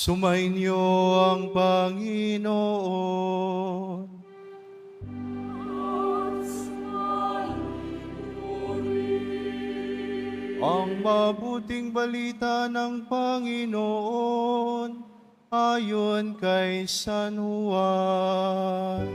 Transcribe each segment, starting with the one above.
Sumainyo ang Panginoon. Ang mabuting balita ng Panginoon ayon kay San Juan.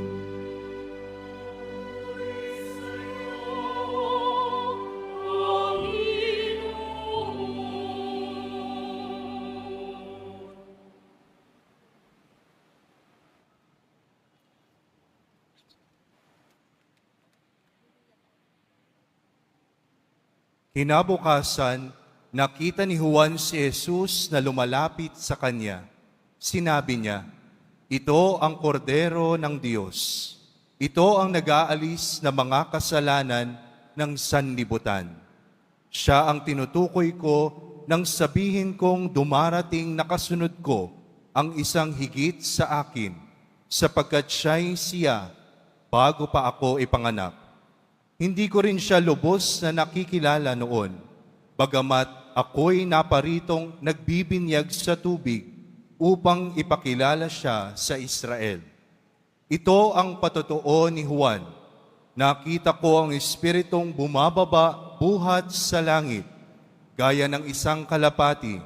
Kinabukasan, nakita ni Juan si Jesus na lumalapit sa kanya. Sinabi niya, "Ito ang kordero ng Diyos. Ito ang nag-aalis na mga kasalanan ng sanlibutan." Siya ang tinutukoy ko nang sabihin kong dumarating na kasunod ko ang isang higit sa akin, sapagkat siya'y siya bago pa ako ipanganak. Hindi ko rin siya lubos na nakikilala noon, bagamat ako'y naparitong nagbibinyag sa tubig upang ipakilala siya sa Israel. Ito ang patotoo ni Juan. Nakita ko ang Espiritong bumababa buhat sa langit, gaya ng isang kalapati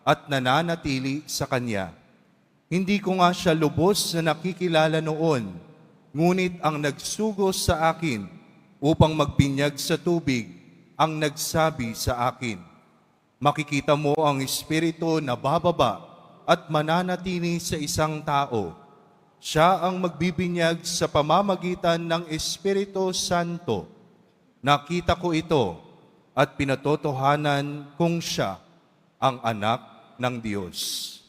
at nananatili sa kanya. Hindi ko nga siya lubos na nakikilala noon, ngunit ang nagsugos sa akin upang magbinyag sa tubig ang nagsabi sa akin, "Makikita mo ang Espiritu na bababa at mananatili sa isang tao. Siya ang magbibinyag sa pamamagitan ng Espiritu Santo. Nakita ko ito at pinatotohanan kung siya ang anak ng Diyos."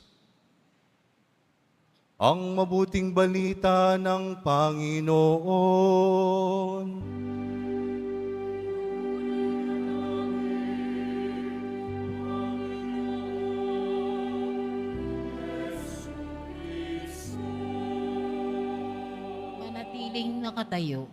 Ang mabuting balita ng Panginoon. Manatiling nakatayo.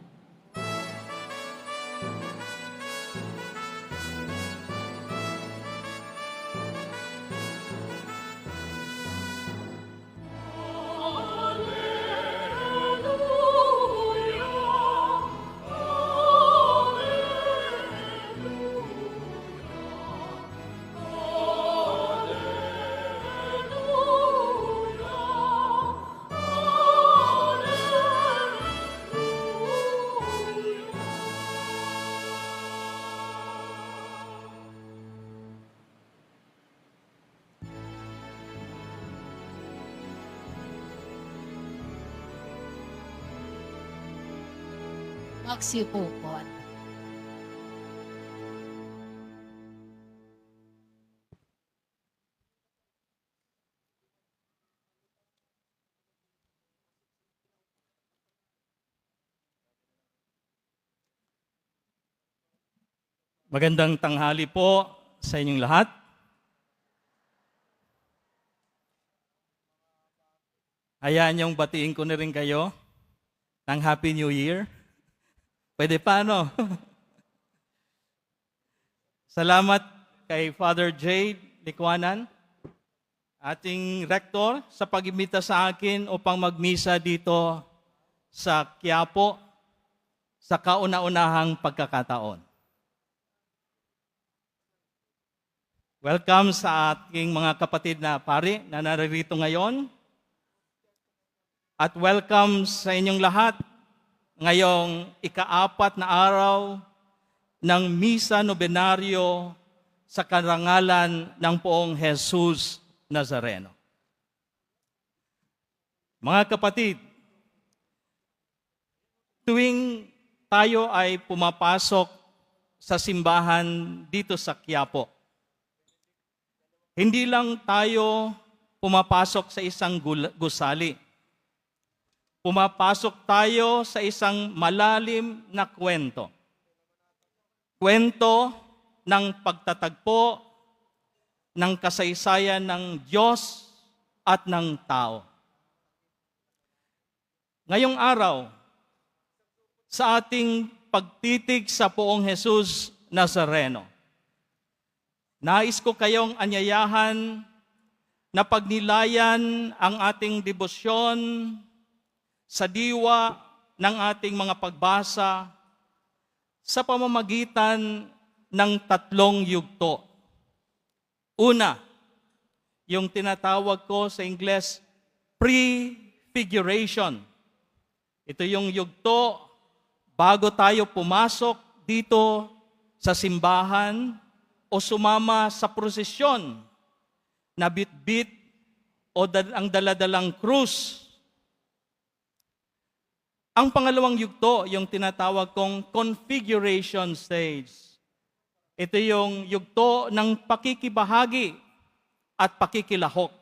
Magsiupo po. Magandang tanghali po sa inyong lahat. Hayaan niyong batiin ko na rin kayo ng Happy New Year. Pwede pa, no? Salamat kay Father Jade Likwanan, ating rektor, sa pag-imbita sa akin upang magmisa dito sa Quiapo sa kauna-unahang pagkakataon. Welcome sa ating mga kapatid na pari na naririto ngayon. At welcome sa inyong lahat ngayong ika-4 na araw ng Misa Nobenaryo sa karangalan ng Poong Jesus Nazareno. Mga kapatid, tuwing tayo ay pumapasok sa simbahan dito sa Quiapo, hindi lang tayo pumapasok sa isang gusali. Pumapasok tayo sa isang malalim na kwento. Kwento ng pagtatagpo, ng kasaysayan ng Diyos at ng tao. Ngayong araw, sa ating pagtitig sa Poong Jesus Nazareno, nais ko kayong anyayahan na pagnilayan ang ating debosyon sa diwa ng ating mga pagbasa sa pamamagitan ng tatlong yugto. Una, yung tinatawag ko sa Ingles, prefiguration. Ito yung yugto bago tayo pumasok dito sa simbahan o sumama sa prosesyon na bitbit o ang daladalang krus. Ang pangalawang yugto, yung tinatawag kong configuration stage. Ito yung yugto ng pakikibahagi at pakikilahok.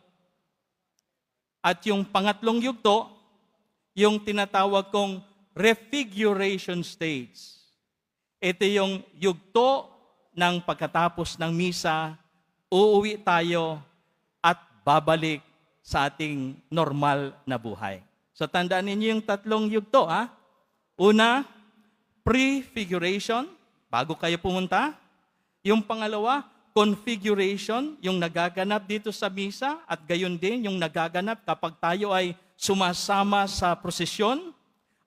At yung pangatlong yugto, yung tinatawag kong refiguration stage. Ito yung yugto ng pagkatapos ng misa, uuwi tayo at babalik sa ating normal na buhay. So tandaan ninyo yung tatlong yugto. Una, prefiguration, bago kayo pumunta. Yung pangalawa, configuration, yung nagaganap dito sa misa, at gayon din yung nagaganap kapag tayo ay sumasama sa prosesyon.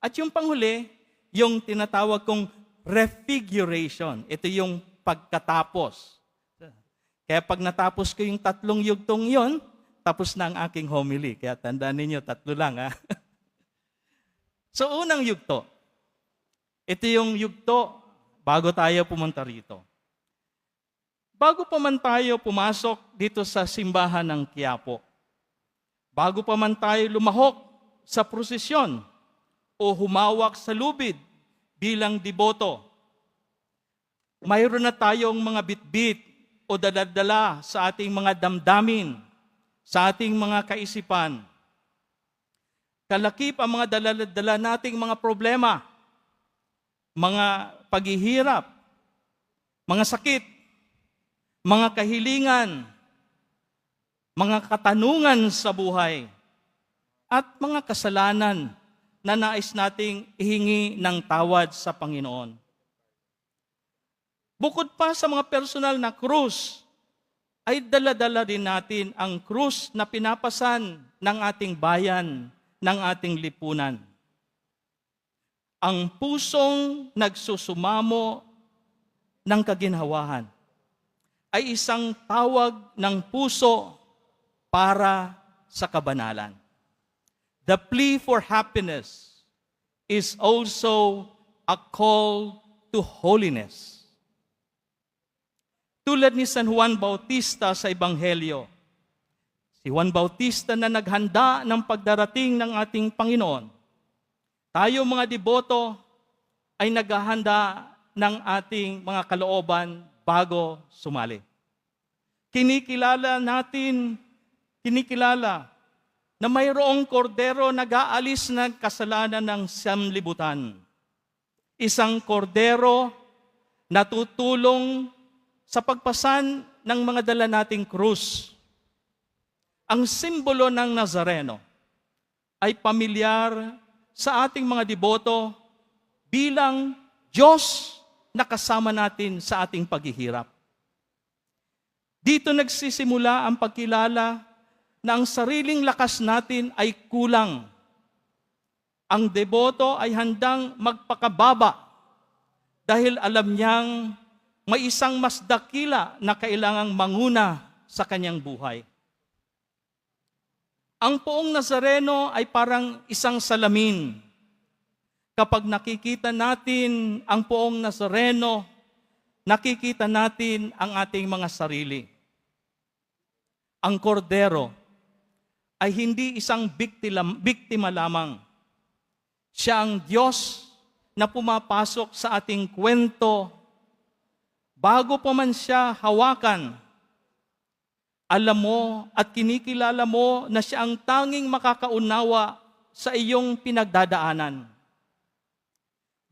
At yung panghuli, yung tinatawag kong refiguration. Ito yung pagkatapos. Kaya pag natapos ko yung tatlong yugtong yon, tapos na ang aking homily. Kaya tandaan ninyo, tatlo lang. So unang yugto, ito yung yugto bago tayo pumunta rito. Bago pa man tayo pumasok dito sa simbahan ng Quiapo, bago pa man tayo lumahok sa prosesyon o humawak sa lubid bilang deboto, mayroon na tayong mga bitbit o daladala sa ating mga damdamin, sa ating mga kaisipan. Kalakip ang mga daladala nating mga problema, mga paghihirap, mga sakit, mga kahilingan, mga katanungan sa buhay, at mga kasalanan na nais nating ihingi ng tawad sa Panginoon. Bukod pa sa mga personal na krus, ay dala-dala din natin ang krus na pinapasan ng ating bayan, ng ating lipunan. Ang pusong nagsusumamo ng kaginhawahan ay isang tawag ng puso para sa kabanalan. The plea for happiness is also a call to holiness. Tulad ni San Juan Bautista sa Ebanghelyo, si Juan Bautista na naghanda ng pagdarating ng ating Panginoon, tayo mga deboto ay naghahanda ng ating mga kalooban bago sumali. Kinikilala na mayroong kordero nag-aalis ng kasalanan ng sanlibutan. Isang kordero na tutulong sa pagpasan ng mga dala nating krus. Ang simbolo ng Nazareno ay pamilyar sa ating mga deboto bilang Diyos na kasama natin sa ating paghihirap. Dito nagsisimula ang pagkilala na ang sariling lakas natin ay kulang. Ang deboto ay handang magpakababa dahil alam niyang may isang mas dakila na kailangang manguna sa kanyang buhay. Ang poong Nazareno ay parang isang salamin. Kapag nakikita natin ang poong Nazareno, nakikita natin ang ating mga sarili. Ang kordero ay hindi isang biktima lamang. Siya ang Diyos na pumapasok sa ating kwento. Bago pa man siya hawakan, alam mo at kinikilala mo na siya ang tanging makakaunawa sa iyong pinagdadaanan.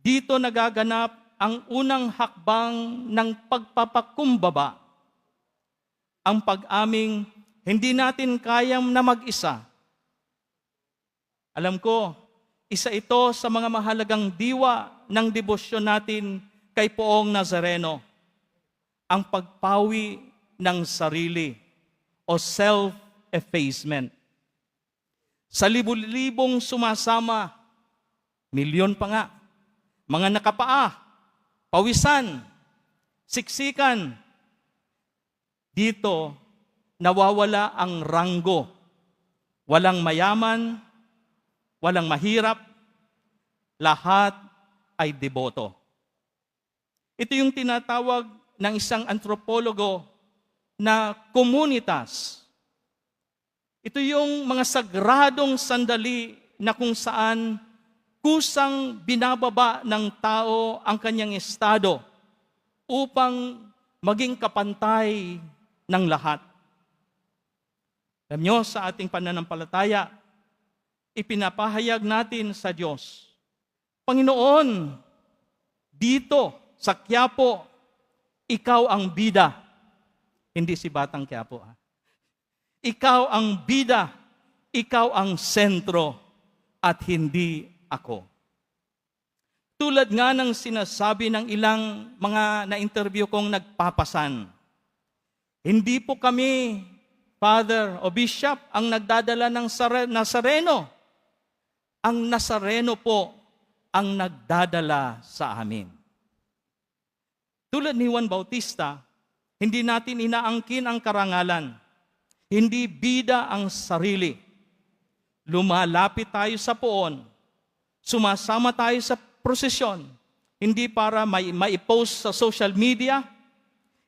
Dito nagaganap ang unang hakbang ng pagpapakumbaba. Ang pag-aming hindi natin kayang na mag-isa. Alam ko, isa ito sa mga mahalagang diwa ng debosyon natin kay Poong Nazareno. Ang pagpawi ng sarili o effacement. Sa libu-libong sumasama, milyon pa nga, mga nakapaa, pawisan, siksikan, dito nawawala ang ranggo. Walang mayaman, walang mahirap, lahat ay deboto. Ito yung tinatawag ng isang antropologo na komunitas. Ito yung mga sagradong sandali na kung saan kusang binababa ng tao ang kanyang estado upang maging kapantay ng lahat. Alam nyo, sa ating pananampalataya, ipinapahayag natin sa Diyos, Panginoon, dito sa Quiapo, ikaw ang bida. Hindi si Batang Quiapo. Ikaw ang bida, ikaw ang sentro, at hindi ako. Tulad nga ng sinasabi ng ilang mga na-interview kong nagpapasan, hindi po kami, Father o Bishop, ang nagdadala ng Nazareno. Ang Nazareno po ang nagdadala sa amin. Tulad ni Juan Bautista, hindi natin inaangkin ang karangalan. Hindi bida ang sarili. Lumalapit tayo sa poon. Sumasama tayo sa prosesyon. Hindi para mai-post sa social media,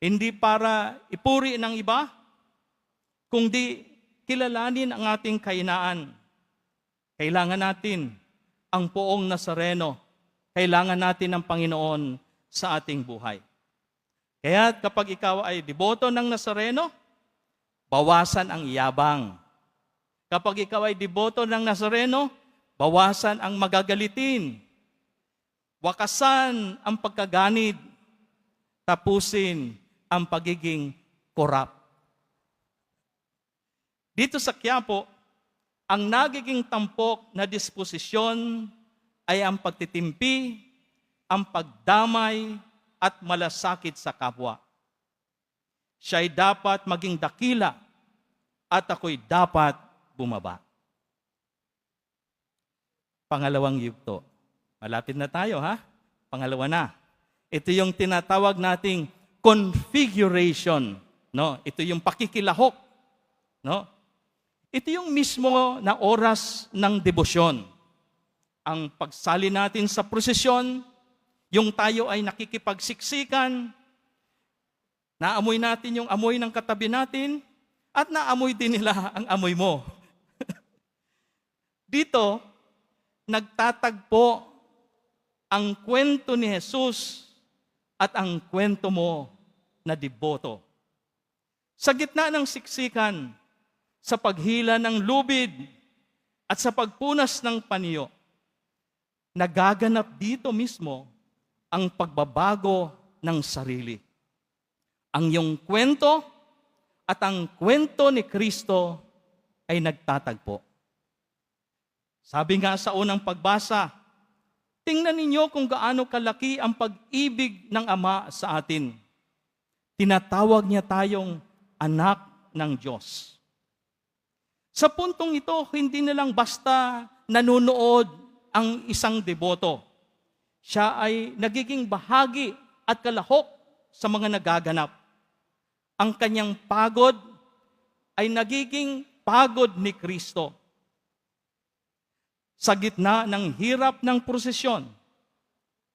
hindi para ipuri ng iba, kundi kilalanin ang ating kainaan. Kailangan natin ang poong Nazareno. Kailangan natin ang Panginoon sa ating buhay. Kaya kapag ikaw ay deboto ng Nazareno, bawasan ang iyabang. Kapag ikaw ay deboto ng Nazareno, bawasan ang magagalitin. Wakasan ang pagkaganid. Tapusin ang pagiging korap. Dito sa Quiapo, ang nagiging tampok na disposisyon ay ang pagtitimpi, ang pagdamay, at malasakit sa kapwa. Siya'y dapat maging dakila at ako'y dapat bumaba. Pangalawang yugto. Malapit na tayo, ha? Pangalawa na. Ito yung tinatawag nating configuration. No? Ito yung pakikilahok. No? Ito yung mismo na oras ng debosyon. Ang pagsali natin sa prosesyon, yung tayo ay nakikipagsiksikan, naamoy natin yung amoy ng katabi natin, at naamoy din nila ang amoy mo. Dito, nagtatagpo ang kwento ni Jesus at ang kwento mo na deboto. Sa gitna ng siksikan, sa paghila ng lubid, at sa pagpunas ng paniyo, nagaganap dito mismo ang pagbabago ng sarili. Ang iyong kwento at ang kwento ni Kristo ay nagtatagpo. Sabi nga sa unang pagbasa, tingnan ninyo kung gaano kalaki ang pag-ibig ng Ama sa atin. Tinatawag niya tayong anak ng Diyos. Sa puntong ito, hindi na lang basta nanonood ang isang deboto. Siya ay nagiging bahagi at kalahok sa mga nagaganap. Ang kanyang pagod ay nagiging pagod ni Kristo. Sa gitna ng hirap ng prosesyon,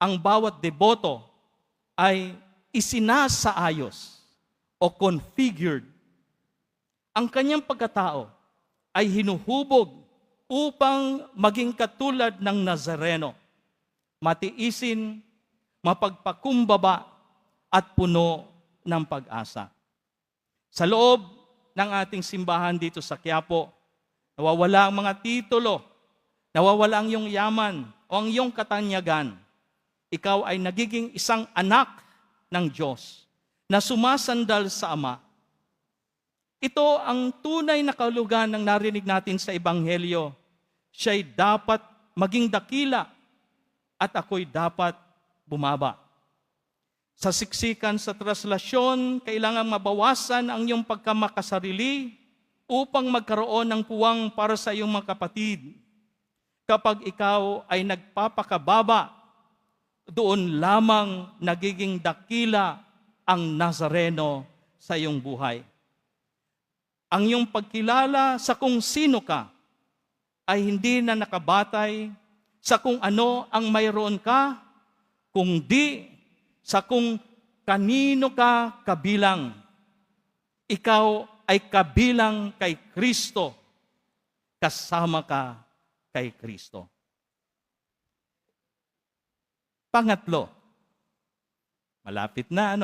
ang bawat deboto ay isinasaayos o configured. Ang kanyang pagkatao ay hinuhubog upang maging katulad ng Nazareno. Matiisin, mapagpakumbaba, at puno ng pag-asa. Sa loob ng ating simbahan dito sa Quiapo, nawawala ang mga titulo, nawawala ang iyong yaman o ang iyong katanyagan. Ikaw ay nagiging isang anak ng Diyos na sumasandal sa Ama. Ito ang tunay na kahulugan ng narinig natin sa Ebanghelyo. Siya'y dapat maging dakila at ako'y dapat bumaba. Sa siksikan sa traslasyon, kailangan mabawasan ang iyong pagkamakasarili upang magkaroon ng puwang para sa iyong mga kapatid. Kapag ikaw ay nagpapakababa, doon lamang nagiging dakila ang Nazareno sa iyong buhay. Ang iyong pagkilala sa kung sino ka ay hindi na nakabatay sa kung ano ang mayroon ka, kundi sa kung kanino ka kabilang. Ikaw ay kabilang kay Kristo, kasama ka kay Kristo. Pangatlo, malapit na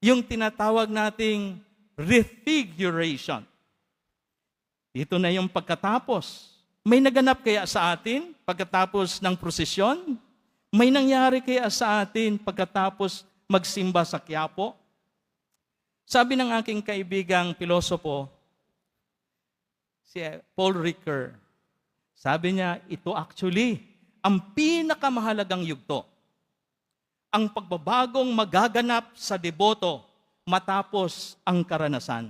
yung tinatawag nating refiguration. Dito na yung pagkatapos. May naganap kaya sa atin pagkatapos ng prosesyon? May nangyari kaya sa atin pagkatapos magsimba sa Quiapo? Sabi ng aking kaibigang pilosopo, si Paul Ricoeur, sabi niya, ito actually ang pinakamahalagang yugto. Ang pagbabagong magaganap sa deboto matapos ang karanasan.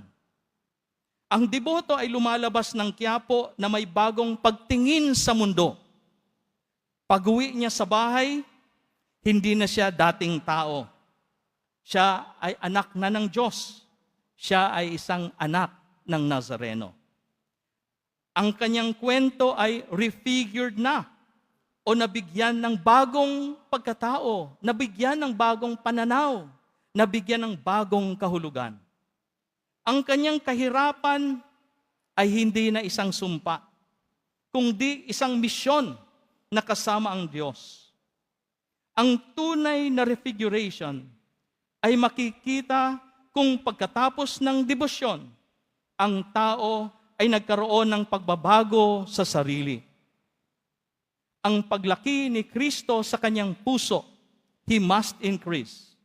Ang deboto ay lumalabas ng Quiapo na may bagong pagtingin sa mundo. Pag-uwi niya sa bahay, hindi na siya dating tao. Siya ay anak na ng Diyos. Siya ay isang anak ng Nazareno. Ang kanyang kwento ay refigured na o nabigyan ng bagong pagkatao, nabigyan ng bagong pananaw, nabigyan ng bagong kahulugan. Ang kanyang kahirapan ay hindi na isang sumpa, kundi isang misyon na kasama ang Diyos. Ang tunay na refiguration ay makikita kung pagkatapos ng debosyon, ang tao ay nagkaroon ng pagbabago sa sarili. Ang paglaki ni Kristo sa kanyang puso, He must increase,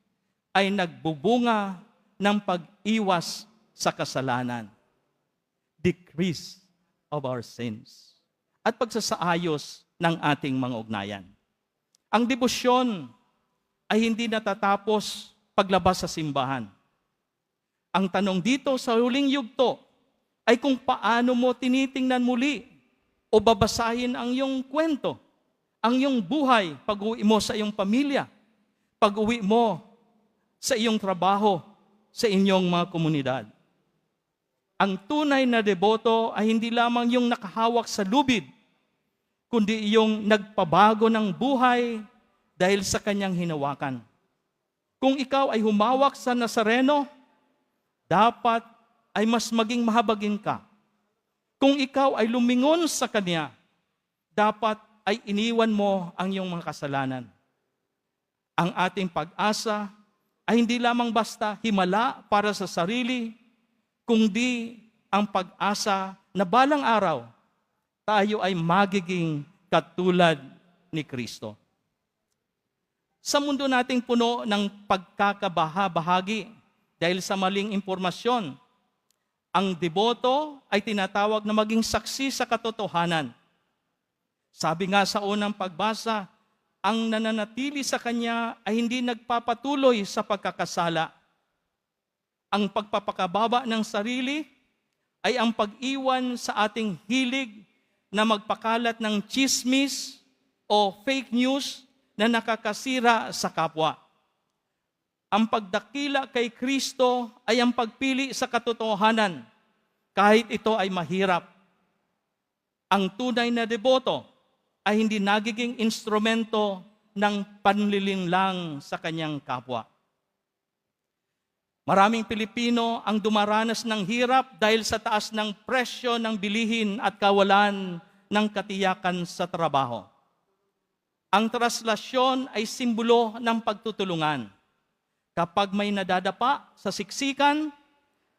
ay nagbubunga ng pag-iwas sa kasalanan. Decrease of our sins. At pagsasaayos ng ating mga ugnayan. Ang debosyon ay hindi natatapos paglabas sa simbahan. Ang tanong dito sa huling yugto ay kung paano mo tinitingnan muli o babasahin ang iyong kwento, ang iyong buhay pag-uwi mo sa iyong pamilya, pag-uwi mo sa iyong trabaho, sa inyong mga komunidad. Ang tunay na deboto ay hindi lamang yung nakahawak sa lubid, kundi yung nagpabago ng buhay dahil sa kanyang hinawakan. Kung ikaw ay humawak sa Nazareno, dapat ay mas maging mahabagin ka. Kung ikaw ay lumingon sa Kanya, dapat ay iniwan mo ang iyong mga kasalanan. Ang ating pag-asa ay hindi lamang basta himala para sa sarili, kundi ang pag-asa na balang araw, tayo ay magiging katulad ni Kristo. Sa mundo nating puno ng pagkakabaha-bahagi dahil sa maling impormasyon, ang deboto ay tinatawag na maging saksi sa katotohanan. Sabi nga sa unang pagbasa, ang nananatili sa kanya ay hindi nagpapatuloy sa pagkakasala. Ang pagpapakababa ng sarili ay ang pag-iwan sa ating hilig na magpakalat ng chismis o fake news na nakakasira sa kapwa. Ang pagdakila kay Kristo ay ang pagpili sa katotohanan, kahit ito ay mahirap. Ang tunay na deboto ay hindi nagiging instrumento ng panlilinlang sa kanyang kapwa. Maraming Pilipino ang dumaranas ng hirap dahil sa taas ng presyo ng bilihin at kawalan ng katiyakan sa trabaho. Ang traslasyon ay simbolo ng pagtutulungan. Kapag may nadadapa sa siksikan,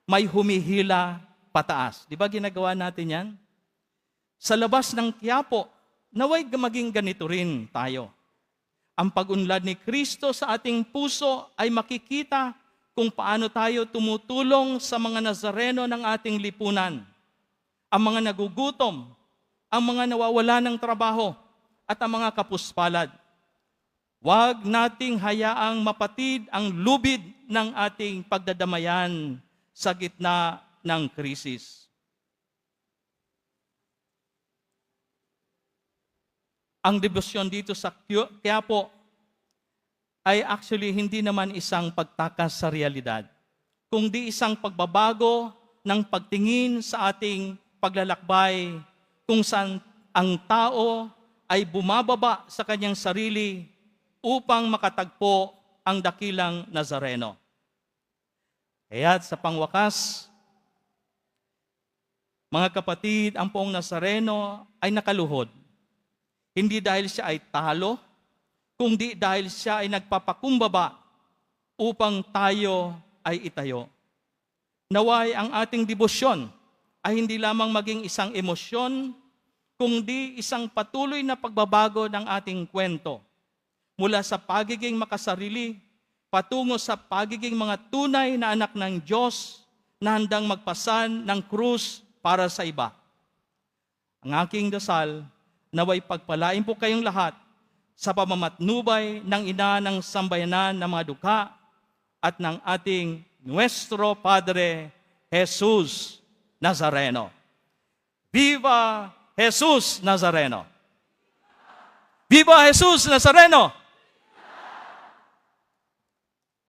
may humihila pataas. Di ba ginagawa natin yan? Sa labas ng Quiapo, naway maging ganito rin tayo. Ang pag-unlad ni Kristo sa ating puso ay makikita kung paano tayo tumutulong sa mga Nazareno ng ating lipunan. Ang mga nagugutom, ang mga nawawala ng trabaho, at ang mga kapuspalad. Huwag nating hayaang mapatid ang lubid ng ating pagdadamayan sa gitna ng krisis. ang debosyon dito sa Quiapo ay actually hindi naman isang pagtakas sa realidad, kundi isang pagbabago ng pagtingin sa ating paglalakbay kung saan ang tao ay bumababa sa kanyang sarili upang makatagpo ang dakilang Nazareno. Kaya't sa pangwakas, mga kapatid, ang poong Nazareno ay nakaluhod. Hindi dahil siya ay talo, kundi dahil siya ay nagpapakumbaba upang tayo ay itayo. Naway ang ating debosyon ay hindi lamang maging isang emosyon, kundi isang patuloy na pagbabago ng ating kwento. Mula sa pagiging makasarili, patungo sa pagiging mga tunay na anak ng Diyos na handang magpasan ng krus para sa iba. Ang aking dasal, naway pagpalain po kayong lahat sa pamamatnubay ng ina ng sambayanan ng mga dukha at ng ating Nuestro Padre Jesus Nazareno. Viva Jesus Nazareno! Viva Jesus Nazareno!